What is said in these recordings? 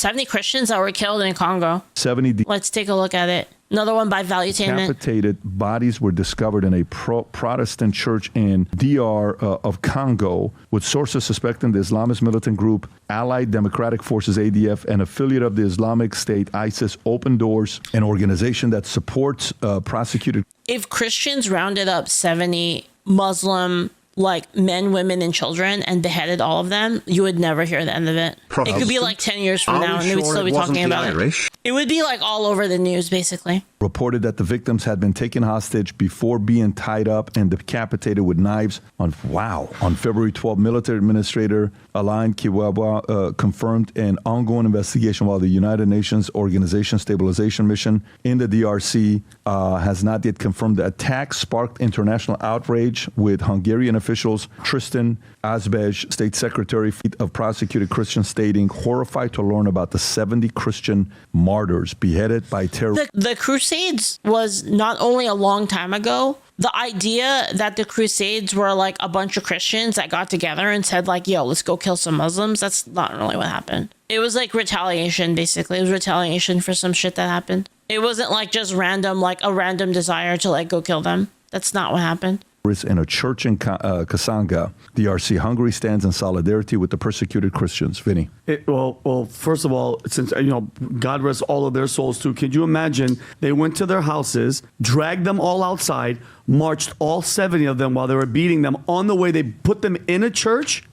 70 Christians that were killed in Congo. 70. Let's take a look at it. Another one by Valuetainment. Decapitated bodies were discovered in a Protestant church in DR of Congo, with sources suspecting the Islamist militant group Allied Democratic Forces, ADF, an affiliate of the Islamic State, ISIS, Open Doors, an organization that supports prosecuted. If Christians rounded up 70 Muslim like men, women, and children and beheaded all of them, you would never hear the end of it. It could be like 10 years from now and they would still be talking about it. It would be like all over the news, basically. Reported that the victims had been taken hostage before being tied up and decapitated with knives. On February 12, military administrator Alain Kiwaba confirmed an ongoing investigation, while the United Nations Organization Stabilization Mission in the DRC has not yet confirmed the attack sparked international outrage, with Hungarian officials Tristan Azbej, State Secretary of Prosecuted Christians, stating horrified to learn about the 70 Christian martyrs beheaded by terror. The Crusades was not only a long time ago. The idea that the Crusades were like a bunch of Christians that got together and said like, yo, let's go kill some Muslims. That's not really what happened. It was like retaliation, basically. It was retaliation for some shit that happened. It wasn't like just random, like a random desire to like go kill them. That's not what happened. In a church in Kasanga, DRC. Hungary stands in solidarity with the persecuted Christians. Vinny. Well, first of all, since, God rest all of their souls too, could you imagine they went to their houses, dragged them all outside, marched all 70 of them while they were beating them. On the way, they put them in a church,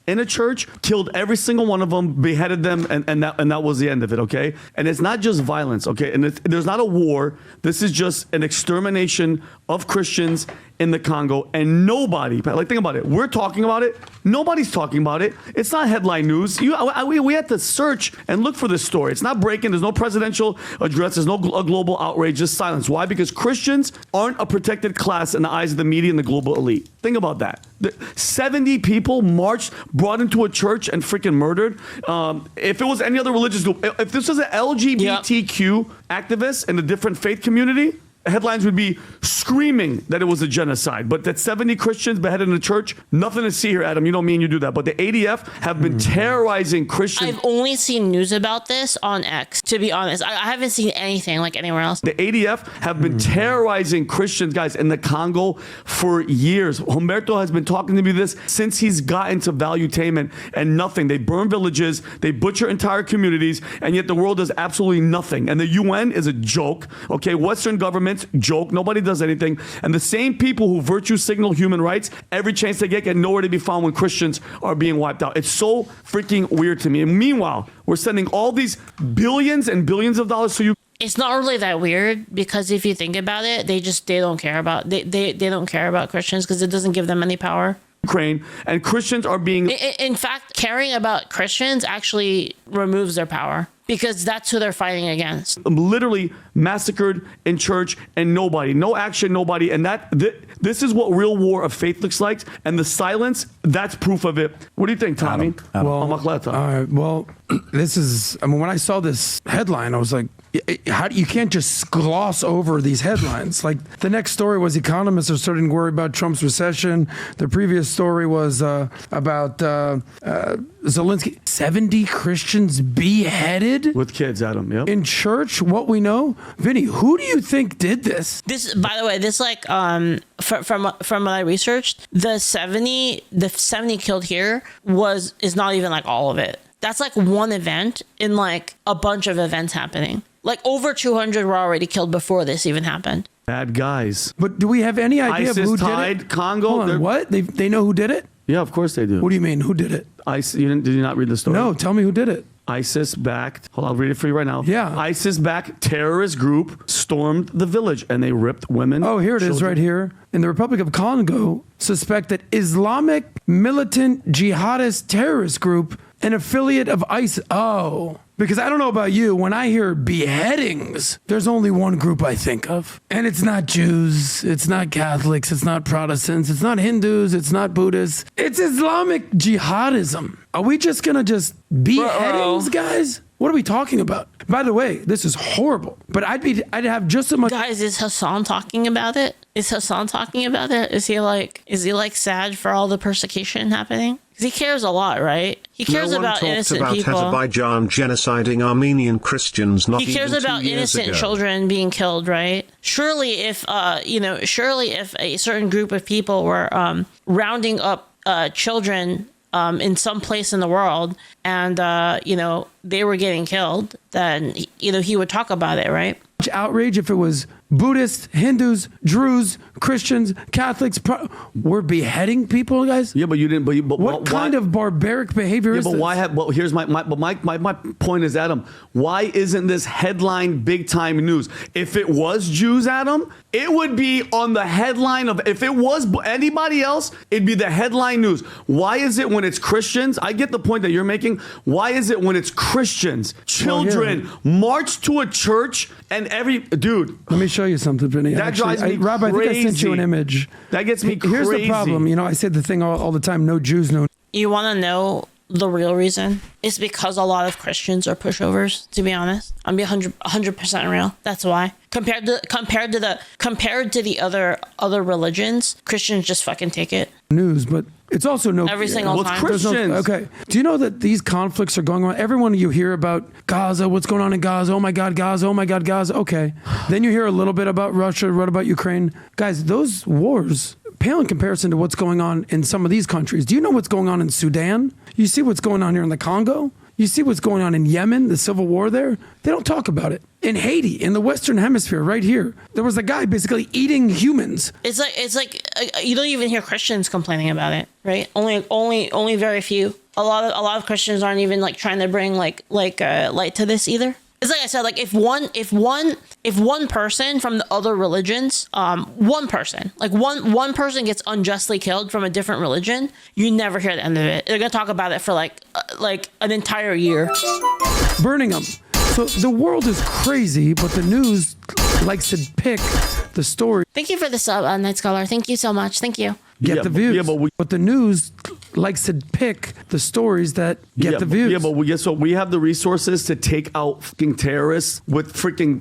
killed every single one of them, beheaded them, and that was the end of it, okay? And it's not just violence, okay? And there's not a war. This is just an extermination of Christians in the Congo, and nobody, like, think about it. We're talking about it. Nobody's talking about it. It's not headline news. We had to search and look for this story. It's not breaking. There's no presidential address. There's no global outrage. Just silence. Why? Because Christians aren't a protected class in the eyes of the media and the global elite. Think about that. 70 people marched, brought into a church, and freaking murdered. If it was any other religious group, if this was an LGBTQ activist in a different faith community, headlines would be screaming that it was a genocide. But that 70 Christians beheaded in a church, nothing to see here, Adam. You know me and you do that. But the ADF have been terrorizing Christians. I've only seen news about this on X, to be honest. I haven't seen anything like anywhere else. The ADF have been terrorizing Christians, guys, in the Congo for years. Humberto has been talking to me this since he's gotten to Valuetainment, and nothing. They burn villages, they butcher entire communities, and yet the world does absolutely nothing. And the UN is a joke, okay? Western governments, joke. Nobody does anything. And the same people who virtue signal human rights, every chance they get nowhere to be found when Christians are being wiped out. It's so freaking weird to me. And meanwhile, we're sending all these billions and billions of dollars to you. It's not really that weird, because if you think about it, they don't care about they don't care about Christians because it doesn't give them any power. Ukraine, and Christians are being... In fact, caring about Christians actually removes their power, because that's who they're fighting against. Literally massacred in church, and nobody, no action, nobody. And this is what real war of faith looks like. And the silence, that's proof of it. What do you think, Tommy? Well, all right. Well, this is, when I saw this headline, I was like, you can't just gloss over these headlines. Like, the next story was economists are starting to worry about Trump's recession. The previous story was about Zelensky. 70 Christians beheaded with kids, Adam. Yep. In church. What we know, Vinny. Who do you think did this? This, by the way, this like from what I researched, the 70 killed here is not even like all of it. That's like one event in like a bunch of events happening. Like over 200 were already killed before this even happened. Bad guys. But do we have any idea ISIS of who tied did it? Congo. Hold on, what? They know who did it? Yeah, of course they do. What do you mean? Who did it? Did you not read the story? No, tell me who did it. ISIS-backed, hold on, I'll read it for you right now. Yeah. ISIS-backed terrorist group stormed the village, and they ripped women. Oh, here it is right here. In the Republic of Congo, suspected Islamic militant jihadist terrorist group, an affiliate of ISIS. Oh, because I don't know about you, when I hear beheadings, there's only one group I think of. And it's not Jews, it's not Catholics, it's not Protestants, it's not Hindus, it's not Buddhists. It's Islamic jihadism. Are we just gonna beheadings, guys? What are we talking about? By the way, this is horrible, but I'd have just as much. Guys, is Hassan talking about it? Is he like sad for all the persecution happening? He cares a lot, right? He cares No one about talked innocent about people. Azerbaijan genociding Armenian Christians not He cares even 2 about years innocent ago. children being killed, right? Surely if a certain group of people were rounding up children in some place in the world and they were getting killed, then he would talk about it, right? Outrage if it was Buddhists, Hindus, Druze, Christians, Catholics were beheading people, guys. Yeah, but you didn't. But What kind of barbaric behavior Yeah, is but this? why? Well, here's my point is, Adam. Why isn't this headline big time news? If it was Jews, Adam, it would be on the headline of. If it was anybody else, it'd be the headline news. Why is it when it's Christians? I get the point that you're making. Why is it when it's Christians, children march to a church and dude? Let me show you something, Vinny. That drives me Rob, I think I sent you an crazy. image. That gets me Here's crazy. the problem. I say the thing all the time, no Jews, no. You want to know the real reason? It's because a lot of Christians are pushovers, to be honest. I'm be 100% real. That's why. Compared to the other religions, Christians just fucking take it. News, but it's also no Every single Well, it's time. Christians. Okay. Do you know that these conflicts are going on? Everyone you hear about Gaza, what's going on in Gaza? Oh my God, Gaza. Oh my God, Gaza. Okay. Then you hear a little bit about Russia, what about Ukraine? Guys, those wars pale in comparison to what's going on in some of these countries. Do you know what's going on in Sudan? You see what's going on here in the Congo? You see what's going on in Yemen, the civil war there? They don't talk about it. In Haiti, in the Western Hemisphere, right here, there was a guy basically eating humans. It's like you don't even hear Christians complaining about it, right? Only very few. A lot of Christians aren't even like trying to bring like light to this either. It's like I said, like if one person from the other religions, one person gets unjustly killed from a different religion, you never hear the end of it. They're gonna talk about it for like an entire year. Burning them. So the world is crazy, but the news likes to pick the story. Thank you for the sub, Night Scholar. Thank you so much. Thank you. Get the views. But the news likes to pick the stories that get the views. So we have the resources to take out fucking terrorists with freaking.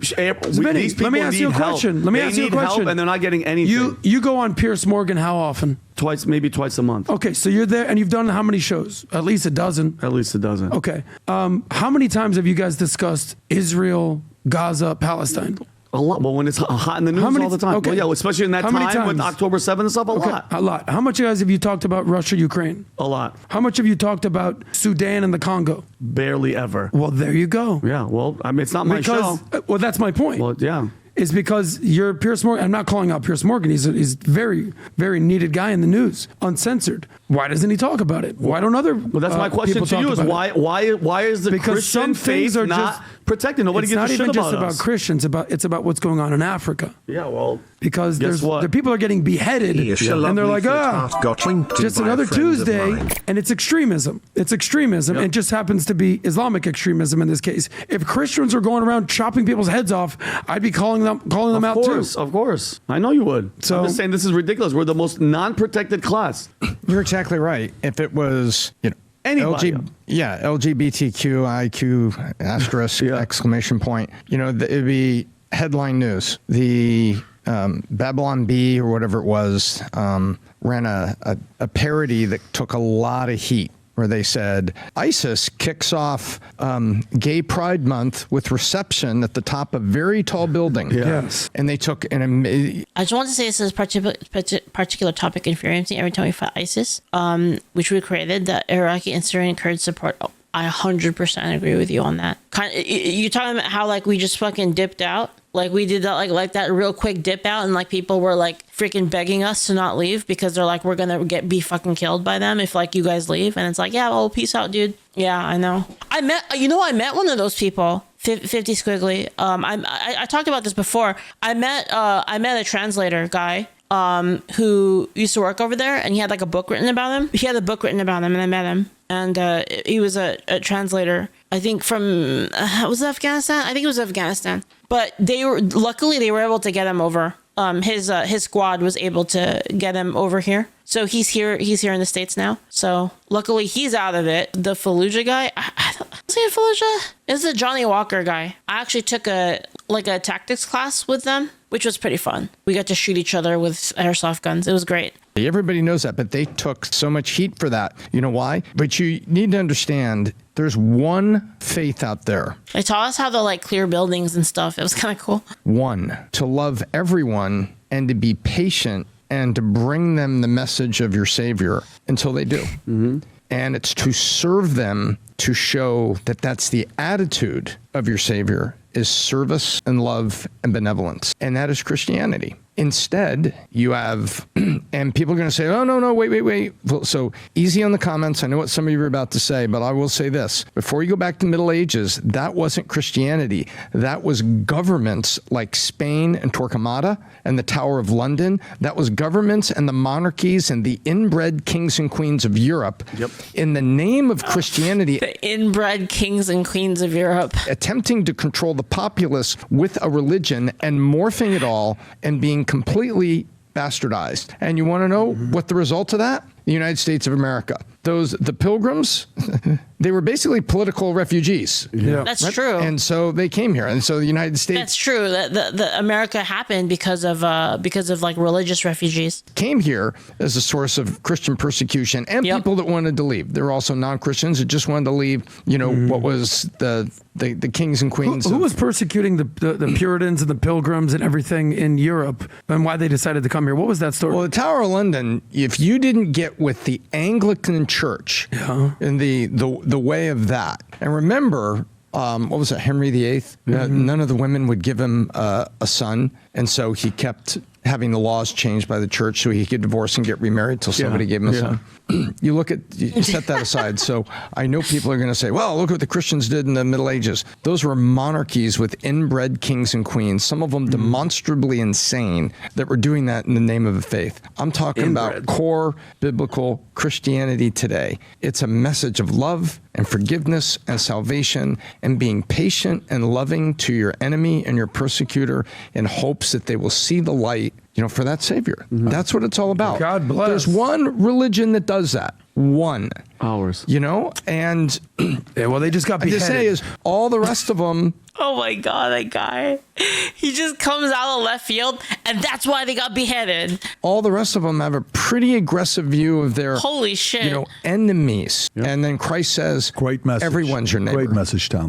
Vinny, These people let me ask you a need help. question. Let me They ask you a need help question. and they're not getting anything. You go on Pierce Morgan how often? Maybe twice a month. Okay, so you're there and you've done how many shows? At least a dozen. At least a dozen. Okay. How many times have you guys discussed Israel, Gaza, Palestine? A lot. Well, when it's hot in the news all the time. Okay. Well, yeah, especially in that How many time with times? October 7th and stuff, a lot. A lot. How much guys have you talked about Russia, Ukraine? A lot. How much have you talked about Sudan and the Congo? Barely ever. Well, there you go. Yeah, well, I mean, it's not my show. Well, that's my point. Well, yeah. Is because you're Pierce Morgan. I'm not calling out Pierce Morgan. He's a very, very needed guy in the news, uncensored. Why doesn't he talk about it? Why don't other Well, that's my question people to you talk is about it? why is the Because Christian some things faith are not just protected? Nobody It's gives not a shit even just about about us. Christians. It's about what's going on in Africa. Yeah, well, Because guess what? the people are getting beheaded, Yes, a and they're lovely like, Leaflit got linked to just by a another friend of Tuesday, mine. and it's extremism. It's extremism. Yep. It just happens to be Islamic extremism in this case. If Christians are going around chopping people's heads off, I'd be calling them out too. Of course. I know you would. So- I'm just saying this is ridiculous. We're the most non-protected class. You're exactly right. If it was, Anybody. LGBTQIQ asterisk Yeah. exclamation point, it'd be headline news. The Babylon Bee or whatever it was ran a parody that took a lot of heat, where they said ISIS kicks off Gay Pride Month with reception at the top of very tall building. Yeah. Yes. And they took I just want to say this is particular topic infuriates me every time we fight ISIS, which we created, that Iraqi and Syrian Kurds support. Oh, I 100% agree with you on that. You're talking about how like we just fucking dipped out. Like we did that, like that real quick dip out, and like people were like freaking begging us to not leave because they're like, we're gonna be fucking killed by them if like you guys leave. And it's like, yeah, well, peace out, dude. Yeah, I know. I met one of those people. 50 Squiggly. I talked about this before. I met a translator guy who used to work over there, and he had like a book written about him. He had a book written about him, and I met him. And he was a translator, I think from, was it Afghanistan? I think it was Afghanistan. But luckily they were able to get him over. His squad was able to get him over here. So he's here in the States now. So luckily he's out of it. The Fallujah guy, is he a Fallujah? It's the Johnny Walker guy. I actually took a tactics class with them, which was pretty fun. We got to shoot each other with airsoft guns. It was great. Everybody knows that, but they took so much heat for that. You know why? But you need to understand there's one faith out there. They taught us how to like clear buildings and stuff. It was kind of cool. One, to love everyone and to be patient and to bring them the message of your Savior until they do. Mm-hmm. And it's to serve them, to show that that's the attitude of your Savior, is service and love and benevolence. And that is Christianity. Instead, you have, and people are going to say, oh, no, wait. Well, so easy on the comments. I know what some of you are about to say, but I will say this. Before you go back to the Middle Ages, that wasn't Christianity. That was governments like Spain and Torquemada and the Tower of London. That was governments and the monarchies and the inbred kings and queens of Europe. Yep. In the name of Christianity. The inbred kings and queens of Europe. Attempting to control the populace with a religion and morphing it all and being completely bastardized. And you want to know what the result of that? The United States of America. The Pilgrims, they were basically political refugees. Yeah. That's true. And so they came here. And so the United States. That's true. The America happened because of like religious refugees. Came here as a source of Christian persecution and people that wanted to leave. There were also non-Christians that just wanted to leave, what was the kings and queens. Who was persecuting the Puritans and the Pilgrims and everything in Europe, and why they decided to come here? What was that story? Well, the Tower of London, if you didn't get with the Anglican Church in the way of that, and remember, what was it, Henry VIII? None of the women would give him a son, and so he kept having the laws changed by the church so he could divorce and get remarried till somebody gave him a son. You set that aside. So I know people are going to say, well, look what the Christians did in the Middle Ages. Those were monarchies with inbred kings and queens, some of them demonstrably insane, that were doing that in the name of a faith. I'm talking about core biblical Christianity today. It's a message of love and forgiveness and salvation and being patient and loving to your enemy and your persecutor in hopes that they will see the light, for that Savior. That's what it's all about. God bless. There's one religion that does that. One. Ours. And well, they just got beheaded. I just say is all the rest of them. Oh my God, that guy. He just comes out of left field, and that's why they got beheaded. All the rest of them have a pretty aggressive view of their holy shit, enemies. Yep. And then Christ says, great message. Everyone's your neighbor. Great message, Tom.